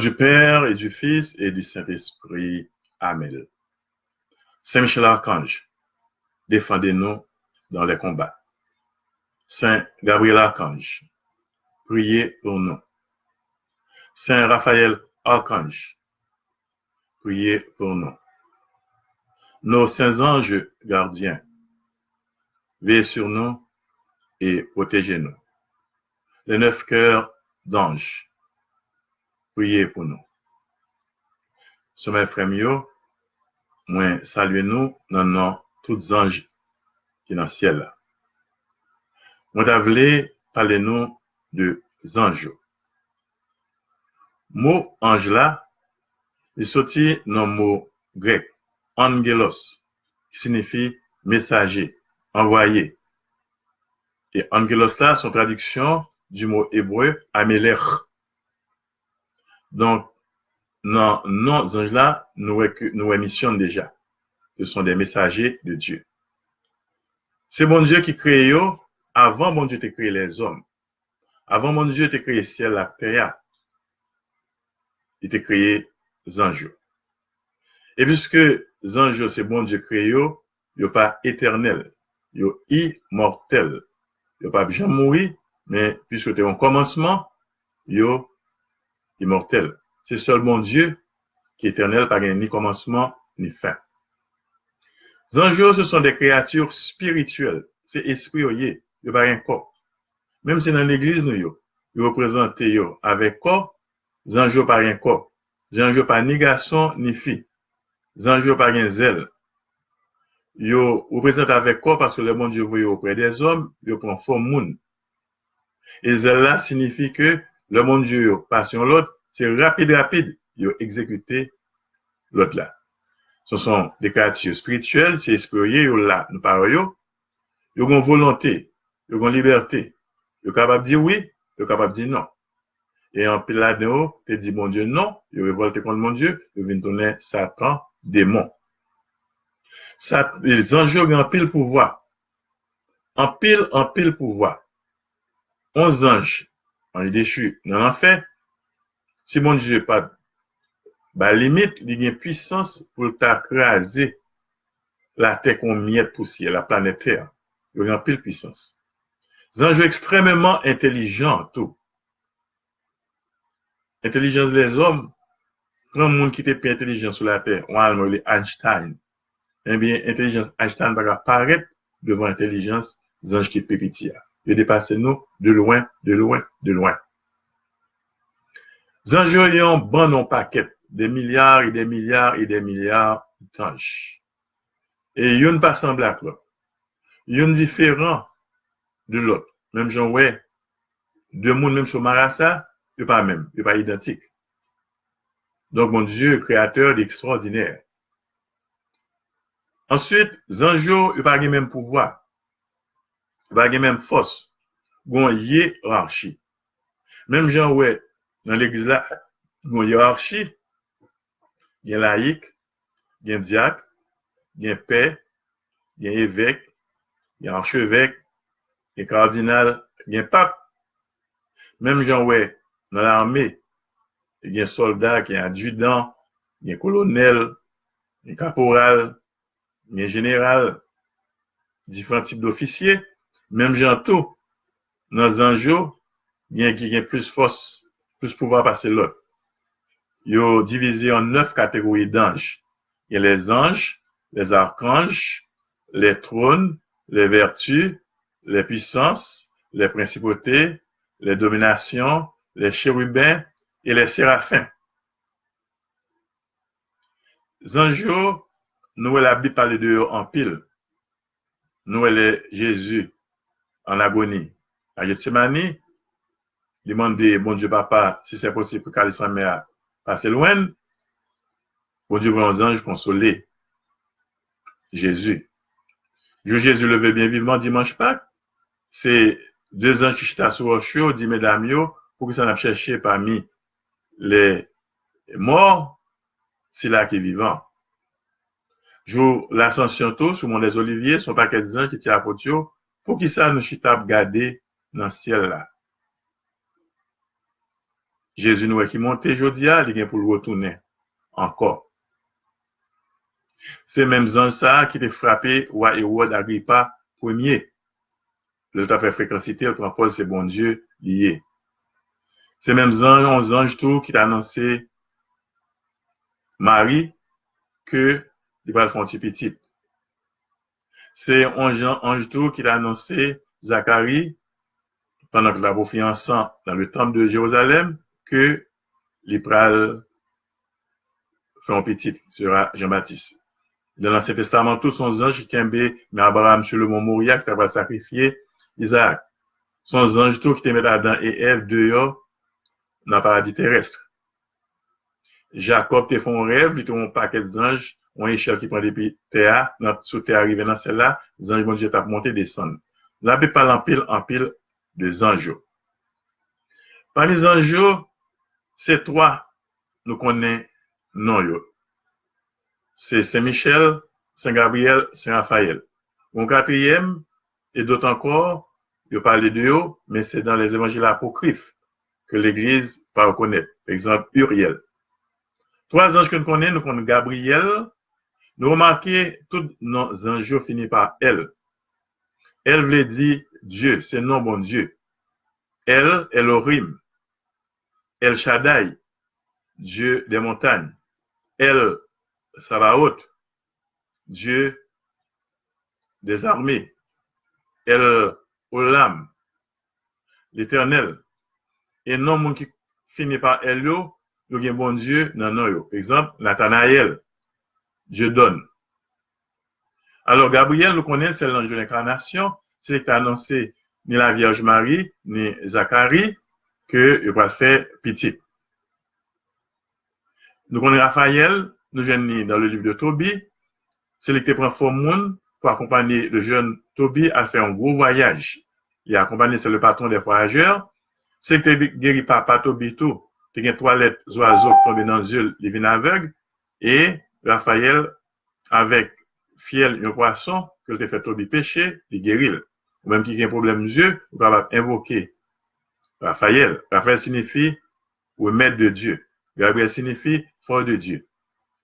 du Père et du Fils et du Saint-Esprit. Amen. Saint Michel Archange, défendez-nous dans les combats. Saint Gabriel Archange, priez pour nous. Saint Raphaël Archange, priez pour nous. Nos saints anges gardiens, veillez sur nous et protégez-nous. Les 9 cœurs d'anges, priez pour nous. Sommet frère, moi saluez-nous dans nos tous anges qui dans le ciel. Moi t'avouer parlez-nous de anges. Mot ange là, il sorti dans le mot grec angelos, qui signifie messager, envoyé. Et angelos là, son traduction du mot hébreu amelech. Donc, non, nos anges là, nous émissionnons déjà. Ce sont des messagers de Dieu. C'est bon Dieu qui crée eux, avant bon Dieu de créer les hommes. Avant bon Dieu de créer le ciel, la terre. Il t'a créé les anges. Et puisque les anges, c'est bon Dieu créé eux, ils sont pas éternels. Ils sont immortels. Ils ne sont pas jamais mourir, mais puisque tu es en commencement, ils sont immortels. C'est seul bon Dieu qui est éternel, pas ni commencement ni fin. Les anges, ce sont des créatures spirituelles. C'est esprit, ils n'ont pas un corps. Même si dans l'église, ils représentent avec corps, les anges n'ont pas un corps. Les anges n'ont pas ni garçon ni fille. Les anges n'ont pas un zèle. Ils représentent avec corps parce que le bon Dieu voit auprès des hommes, ils prennent forme monde. Et zèle là signifie que le bon Dieu passe sur l'autre, c'est rapide, ils exécutent l'autre là. Ce sont des créatures spirituelles, c'est esprit, là, nous parlons, ils ont une volonté, ils ont une liberté. Ils sont capables de dire oui, ils sont capables de dire non. Et en pile là-dedans, tu dis bon Dieu non, ils révoltent contre mon Dieu, ils viennent tourner Satan, démon. Les anges ont en pile pouvoir. En pile pouvoir. 11 anges, anges déchus dans l'enfer, si mon Dieu pas, limite, il y a une puissance pour t'écraser la terre comme miette poussière, la planète Terre. Il y a en pile puissance. Les anges extrêmement intelligents, tout. Intelligence des hommes, grand monde qui était plus intelligent sur la terre, on a appelé Einstein. Eh bien, intelligence Einstein va apparaître devant l'intelligence des anges qui est petit. Il dépasse nous de loin. Les anges ont bon non paquet, des milliards et des milliards et des milliards d'anges. Et ils n'ont pas semblé à l'autre. Ils sont différents de l'autre. Même genre, ouais, deux mondes même sur Marassa, ils ne sont pas même, ils ne sont pas identiques. Donc, mon Dieu, créateur d'extraordinaire. Ensuite, les anges n'ont pas le même pouvoir. Ils n'ont pas la même force. Ils ont une hiérarchie. Même genre, ouais, dans l'église là, il y a une hiérarchie. Il y a un laïc, il y a un diacre, il y a un père, il y a un évêque, il y a un archevêque, il y a un cardinal, il y a un pape. Même genre, ouais, dans l'armée, il y a un soldat, il y a un adjudant, il y a un colonel, il y a un caporal, il y a un général, différents types d'officiers. Même genre tout, dans les anges, il y a plus force, plus pouvoir passer l'autre. Ils sont divisés en 9 catégories d'anges. Il y a les anges, les archanges, les trônes, les vertus, les puissances, les principautés, les dominations, les chérubins et les séraphins. Les anges, nous la Bible parle de eux en pile. Nous les Jésus en agonie. À Gethsemane, demandez, bon Dieu papa, si c'est possible pour qu'elle s'en mette passer loin. Bon Dieu, vos anges consoler Jésus. Jésus le veut bien vivement dimanche Pâques. C'est 2 anges qui chita sur le chaud, dit mesdames, pour que ça n'a cherché parmi les morts, c'est là qui est vivant. Jour l'ascension tout, sur mon des oliviers, son paquet des anges qui tient à potio, pour qui ça nous chita garder dans le ciel là. Jésus nous qui monté jodia, il vient pour le retourner encore. C'est même ange ça qui t'a frappé roi Hérode Agrippa premier. Le t'a fait fréquencité, le propose c'est bon Dieu lié. C'est même ange tout qui t'a annoncé Marie que il va le faire un petit. C'est ange tout qui t'a annoncé Zacharie pendant que la fiancé dans le temple de Jérusalem que l'Ipral fait un petit sera Jean-Baptiste. Dans l'Ancien Testament, tous son anges qui aimait mais Abraham sur le mont Moria qui va sacrifier Isaac. Son ange tout qui te met Adam et Ève dehors dans le paradis terrestre. Jacob te fait un rêve, il te un paquet d'anges, un échelle qui prend depuis terre, sous terre arrivé dans celle-là, les anges vont dire t'as monté descendre. Là, il parle en pile de anges. Parmi les anges, c'est trois, nous connaissons non. C'est Saint-Michel, Saint-Gabriel, Saint-Raphaël. Un quatrième, et d'autres encore, je parle de eux, mais c'est dans les évangiles apocryphes que l'Église va reconnaître. Par exemple, Uriel. Trois anges que nous connaissons Gabriel. Nous remarquons, tous nos anges finissent par elle. Elle veut dire Dieu, c'est non bon Dieu. Elle, Elohim. El Shaddai, Dieu des montagnes. El Sabaoth, Dieu des armées. El Olam, l'Éternel. Et non, mon qui finit par elle, nous avons bon Dieu, non, non, par exemple, Nathanaël, Dieu donne. Alors, Gabriel, nous connaissons, c'est l'ange de l'incarnation, c'est qui a annoncé ni la Vierge Marie, ni Zacharie, que il va faire petit. Nous connaissons Raphaël, nous venons dans le livre de Tobie, c'est lui qui prend forme pour accompagner le jeune Tobie à faire un gros voyage. Il a accompagné, c'est le patron des voyageurs. C'est que guéri papa Tobie tout. Il y a 3 lettres oiseaux tombés dans les yeux, les vins aveugles. Et Raphaël, avec fiel un poisson, que le fait Tobie pêcher, il guérit. Ou même qui a un problème des yeux, vous pouvez invoquer Raphaël. Raphaël signifie ou maître de Dieu. Gabriel signifie fort de Dieu.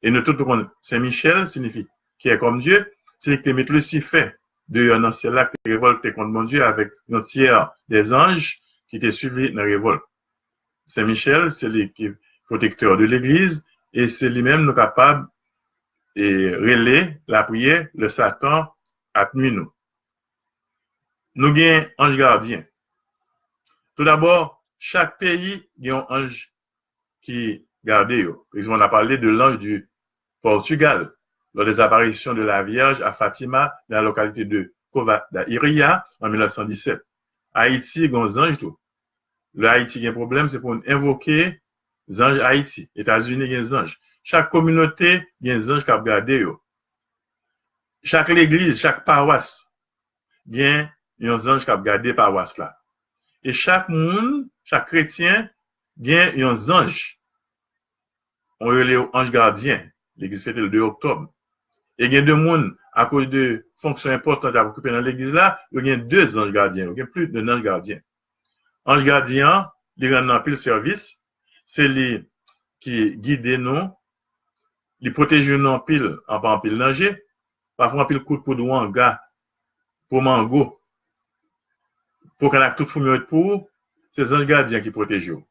Et nous tous Saint-Michel signifie qui est comme Dieu, c'est que tu mets Lucifer de dans celle-là qui révolte contre mon Dieu avec un tiers des anges qui t'ont suivi dans la révolte. Saint-Michel, c'est le protecteur de l'Église et c'est lui-même nous capable de relayer la prière, le Satan à nous. Nous avons un ange gardien. Tout d'abord, chaque pays a un ange qui garde. Par exemple, on a parlé de l'ange du Portugal, lors des apparitions de la Vierge à Fatima, dans la localité de Covadonga en 1917. Haïti, il y a un ange tout. Le Haïti, il y a un problème, c'est pour invoquer les anges Haïti. États-Unis, il y a un ange. Chaque communauté, il y a un ange qui a gardé. Chaque église, chaque paroisse, il y a un ange qui a gardé paroisse là. Et chaque monde, chaque chrétien, il y a un ange. On relève ange gardien. L'église fête le 2 octobre. Et il y a 2 monde, à cause de fonctions importantes à occuper dans l'église là, il y a 2 anges gardiens. Il y a plus de anges gardiens. Ange gardien, il rend un pile service. C'est lui qui guide nous, il protège nous en pile danger. Parfois en pile coup de poudre en gars, pour mango. Pour qu'on ait tout fumé pour, c'est ange gardien qui protège nous.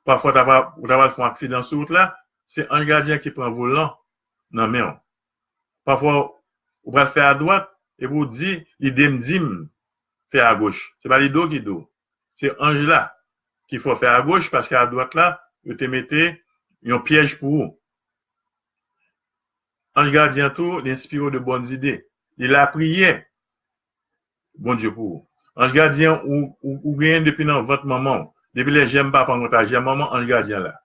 Parfois, tu vas faire un accident sur route là, c'est un gardien qui prend volant. Non, mais parfois, vous pouvez faire à droite et vous dites, l'idée me dit, faire à gauche. C'est pas l'idée qui do. C'est ange là qu'il faut faire à gauche parce qu'à droite là, vous te mettez un piège pour vous. Ange gardien tout, il inspire de bonnes idées. Il a prié. Bon Dieu pour vous. Ange gardien ou gagne depuis dans votre maman. Depuis les j'aime pas pendant ta j'aime maman, ange gardien là.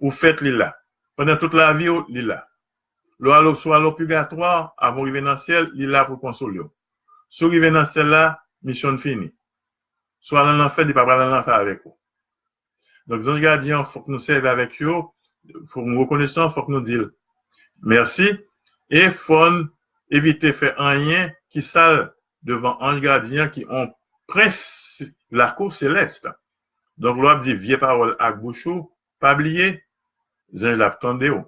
Ou faites-le là. Pendant toute la vie, il est là. L'eau soit l'eau purgatoire, avant d'arriver dans le ciel, il est là pour consoler. Si vous arrivez dans le ciel là, mission finie. Soit dans l'enfer, il ne peut pas dans l'enfer avec vous. Donc, les anges gardiens, il faut que nous servions avec eux, il faut que nous reconnaissions, il faut que nous disions merci, et il faut éviter de faire rien qui sale devant anges gardiens qui ont presque la cour céleste. Donc, l'on dit, vieille parole à bouchou, pas oublier, zan la tande ou.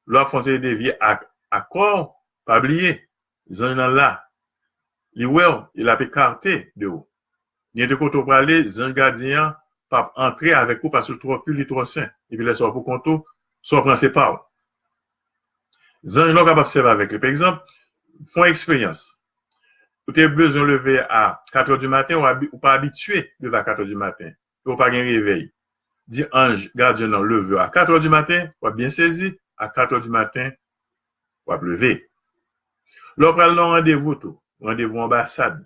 L'on fonce des vieilles à corps, pas oublier, zan là. Li ouais, il a écarté de ou. Ni de côté pour aller, zan gardien, pas entrer avec vous parce que trop plus, il trop sain. Et puis, laisse pour compte, soit prend ses pas. Zan non capable observer avec lui. Par exemple, font expérience. Vous avez besoin de lever à 4 heures du matin, ou pas habitué de lever à 4 heures du matin. Ou pas gagner réveil. Dit ange, gardien, non, lever à 4 heures du matin, ou bien saisi, à 4 heures du matin, ou lever. L'on prend le rendez-vous, tout. Rendez-vous ambassade,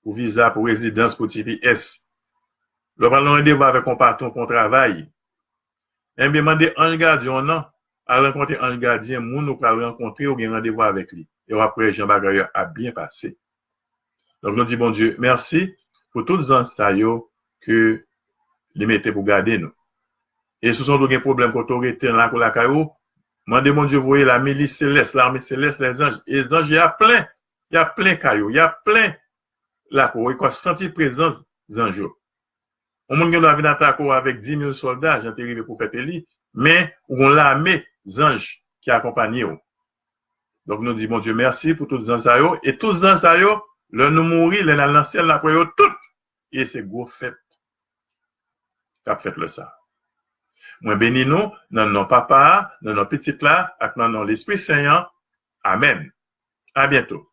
pour visa, pour résidence, pour TPS. L'on prend le rendez-vous avec un patron pour travail. Et bien, demander un gardien, non, à rencontrer un gardien, moun ou pas rencontrer, ou bien rendez-vous avec lui. Et après, Jean Bagailleur a bien passé. Donc, nous disons, bon Dieu, merci pour tous les enseignants que les mettez pour garder nous. Et ce sont des problèmes qu'on aurait été là pour la caillou. Mandez, mon Dieu, vous voyez la milice céleste, l'armée céleste, les anges. Et les anges, il y a plein caillou, il y a plein là pour vous sentir présence des anges. On monde qui a vu d'attaquer avec 10 000 soldats, j'ai arrivé pour faire Eli, mais on a l'armée des anges qui accompagnent. Donc, nous disons, bon Dieu, merci pour tous les enseignants. Et tous les enseignants, le nous mourir, le dans ciel, la pour tout. Et c'est gros fête. Qu'a fait le ça. Moi, bénis nous, dans nos papa, dans nos petites là, avec dans l'Esprit Saint. Amen. À bientôt.